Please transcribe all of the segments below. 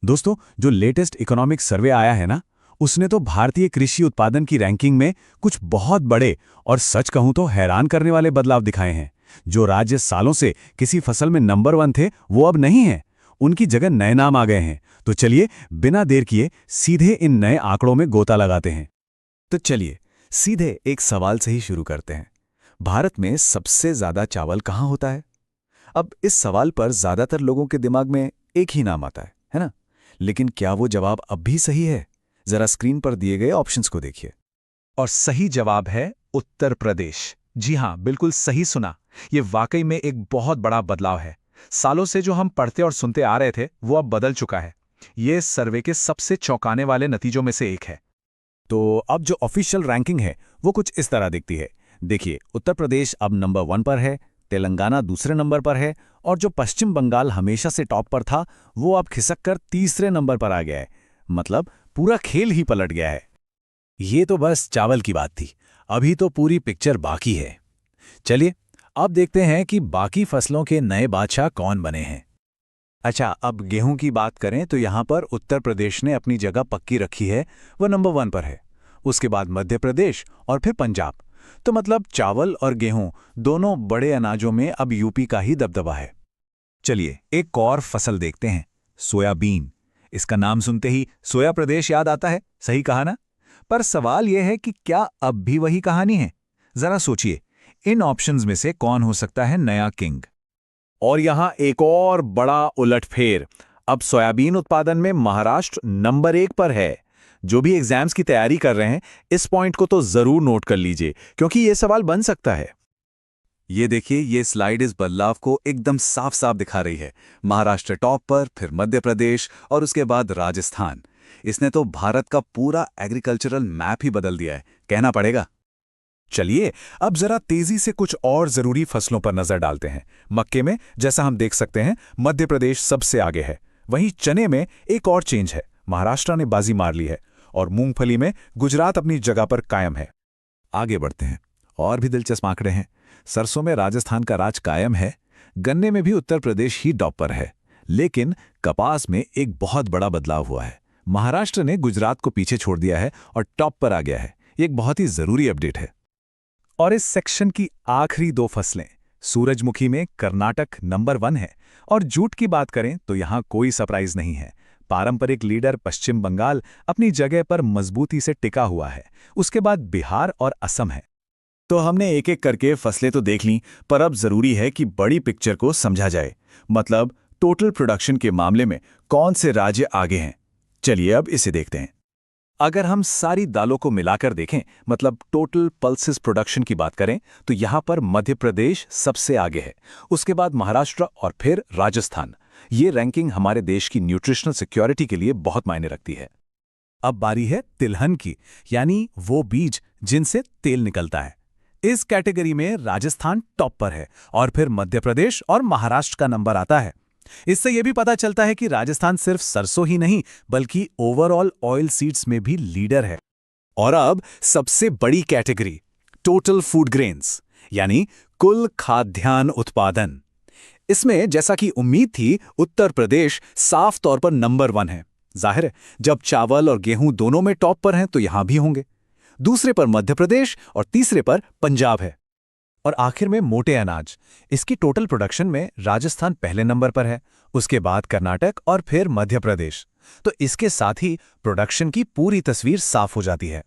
दोस्तों, जो latest economic survey आया है ना, उसने तो भारतीय कृषि उत्पादन की रैंकिंग में कुछ बहुत बड़े और सच कहूं तो हैरान करने वाले बदलाव दिखाए हैं। जो राज्य सालों से किसी फसल में नंबर 1 थे, वो अब नहीं हैं। उनकी जगह नए नाम आ गए हैं। तो चलिए, बिना देर किए सीधे इन नए आंकड़ों में गोता लगाते हैं। तो चलिए सीधे एक सवाल से ही शुरू करते हैं। भारत में सबसे ज्यादा चावल कहाँ होता है? अब इस सवाल पर ज्यादातर लोगों के दिमाग में एक ही नाम आता है ना? लेकिन क्या वो जवाब अब भी सही है? जरा स्क्रीन पर दिए गए ऑप्शंस को देखिए। और सही जवाब है उत्तर प्रदेश। जी हां, बिल्कुल सही सुना। ये वाकई में एक बहुत बड़ा बदलाव है। सालों से जो हम पढ़ते और सुनते आ रहे थे, वो अब बदल चुका है। ये सर्वे के सबसे चौंकाने वाले नतीजों में से एक है। तो अब जो ऑफिशियल रैंकिंग है, वो कुछ इस तरह दिखती है। देखिए, उत्तर प्रदेश अब नंबर 1 पर है, तेलंगाना दूसरे नंबर पर है, और जो पश्चिम बंगाल हमेशा से टॉप पर था, वो अब खिसक कर तीसरे नंबर पर आ गया है। मतलब पूरा खेल ही पलट गया है। ये तो बस चावल की बात थी। अभी तो पूरी पिक्चर बाकी है। चलिए, अब देखते हैं कि बाकी फसलों के नए बादशाह कौन बने हैं। अच्छा, अब गेहूं की बात करें तो यहां पर उत्तर प्रदेश ने अपनी जगह पक्की रखी है, वो नंबर 1 पर है। उसके बाद मध्य प्रदेश और फिर पंजाब। तो मतलब चावल और गेहूं दोनों बड़े अनाजों में अब यूपी का ही दबदबा है। चलिए एक और फसल देखते हैं, सोयाबीन। इसका नाम सुनते ही सोया प्रदेश याद आता है, सही कहा ना? पर सवाल यह है कि क्या अब भी वही कहानी है? जरा सोचिए, इन ऑप्शंस में से कौन हो सकता है नया किंग? और यहां एक और बड़ा उलटफेर। अब सोयाबीन उत्पादन में महाराष्ट्र नंबर 1 पर है। जो भी एग्जाम्स की तैयारी कर रहे हैं, इस पॉइंट को तो जरूर नोट कर लीजिए, क्योंकि यह सवाल बन सकता है। ये देखिए, ये स्लाइड इस बदलाव को एकदम साफ साफ दिखा रही है। महाराष्ट्र टॉप पर, फिर मध्य प्रदेश और उसके बाद राजस्थान। इसने तो भारत का पूरा एग्रीकल्चरल मैप ही बदल दिया है, कहना पड़ेगा। चलिए अब जरा तेजी से कुछ और जरूरी फसलों पर नजर डालते हैं। मक्के में जैसा हम देख सकते हैं, मध्य प्रदेश सबसे आगे है। वहीं चने में एक और चेंज है, महाराष्ट्र ने बाजी मार ली है। और मूंगफली में गुजरात अपनी जगह पर कायम है। आगे बढ़ते हैं, और भी दिलचस्प आंकड़े हैं। सरसों में राजस्थान का राज कायम है। गन्ने में भी उत्तर प्रदेश ही टॉप पर है। लेकिन कपास में एक बहुत बड़ा बदलाव हुआ है। महाराष्ट्र ने गुजरात को पीछे छोड़ दिया है और टॉप पर आ गया है। ये एक बहुत ही जरूरी अपडेट है। और इस सेक्शन की आखिरी 2 फसलें, सूरजमुखी में कर्नाटक नंबर 1 है। और जूट की बात करें तो यहां कोई सरप्राइज नहीं है। पारंपरिक लीडर पश्चिम बंगाल अपनी जगह पर मजबूती से टिका हुआ है। उसके बाद बिहार और असम है। तो हमने एक एक करके फसलें तो देख लीं, पर अब जरूरी है कि बड़ी पिक्चर को समझा जाए। मतलब टोटल प्रोडक्शन के मामले में कौन से राज्य आगे हैं। चलिए अब इसे देखते हैं। अगर हम सारी दालों को मिलाकर देखें, मतलब टोटल पल्सेस प्रोडक्शन की बात करें, तो यहां पर मध्य प्रदेश सबसे आगे है। उसके बाद महाराष्ट्र और फिर राजस्थान। ये रैंकिंग हमारे देश की न्यूट्रिशनल सिक्योरिटी के लिए बहुत मायने रखती है। अब बारी है तिलहन की, यानी वो बीज जिनसे तेल निकलता है। इस कैटेगरी में राजस्थान टॉप पर है और फिर मध्य प्रदेश और महाराष्ट्र का नंबर आता है। इससे यह भी पता चलता है कि राजस्थान सिर्फ सरसों ही नहीं, बल्कि ओवरऑल ऑयल सीड्स में भी लीडर है। और अब सबसे बड़ी कैटेगरी, टोटल फूड ग्रेन्स, यानी कुल खाद्यान्न उत्पादन। इसमें जैसा कि उम्मीद थी, उत्तर प्रदेश साफ तौर पर नंबर 1 है। जाहिर है, जब चावल और गेहूं दोनों में टॉप पर हैं तो यहां भी होंगे। दूसरे पर मध्य प्रदेश और तीसरे पर पंजाब है। और आखिर में मोटे अनाज, इसकी टोटल प्रोडक्शन में राजस्थान पहले नंबर पर है। उसके बाद कर्नाटक और फिर मध्य प्रदेश। तो इसके साथ ही प्रोडक्शन की पूरी तस्वीर साफ हो जाती है।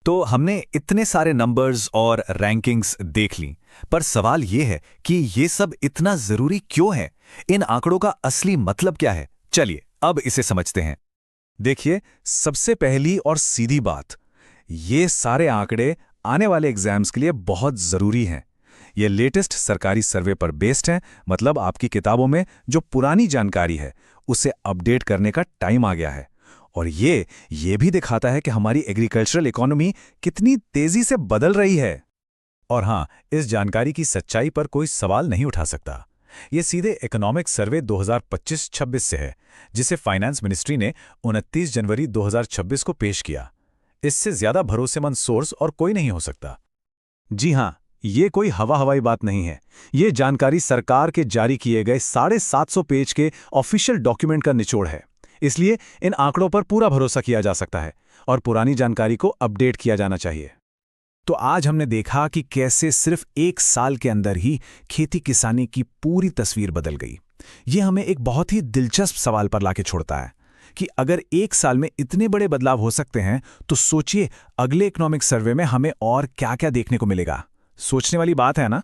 तो हमने इतने सारे नंबर्स और रैंकिंग्स देख ली, पर सवाल यह है कि ये सब इतना जरूरी क्यों है? इन आंकड़ों का असली मतलब क्या है? चलिए अब इसे समझते हैं। देखिए, सबसे पहली और सीधी बात, ये सारे आंकड़े आने वाले एग्जाम्स के लिए बहुत जरूरी हैं। ये लेटेस्ट सरकारी सर्वे पर बेस्ड हैं, मतलब आपकी किताबों में जो पुरानी जानकारी है उसे अपडेट करने का टाइम आ गया है। और ये भी दिखाता है कि हमारी एग्रीकल्चरल इकोनॉमी कितनी तेजी से बदल रही है। और हां, इस जानकारी की सच्चाई पर कोई सवाल नहीं उठा सकता। ये सीधे इकोनॉमिक सर्वे 2025-26 से है, जिसे फाइनेंस मिनिस्ट्री ने 29 जनवरी 2026 को पेश किया। इससे ज्यादा भरोसेमंद सोर्स और कोई नहीं हो सकता। जी हां, ये कोई हवाई बात नहीं है। ये जानकारी सरकार के जारी किए गए 750 पेज के ऑफिशियल डॉक्यूमेंट का निचोड़ है। इसलिए इन आंकड़ों पर पूरा भरोसा किया जा सकता है और पुरानी जानकारी को अपडेट किया जाना चाहिए। तो आज हमने देखा कि कैसे सिर्फ 1 साल के अंदर ही खेती किसानी की पूरी तस्वीर बदल गई। ये हमें एक बहुत ही दिलचस्प सवाल पर लाके छोड़ता है कि अगर 1 साल में इतने बड़े बदलाव हो सकते हैं तो सोचिए अगले इकोनॉमिक सर्वे में हमें और क्या-क्या देखने को मिलेगा। सोचने वाली बात है ना।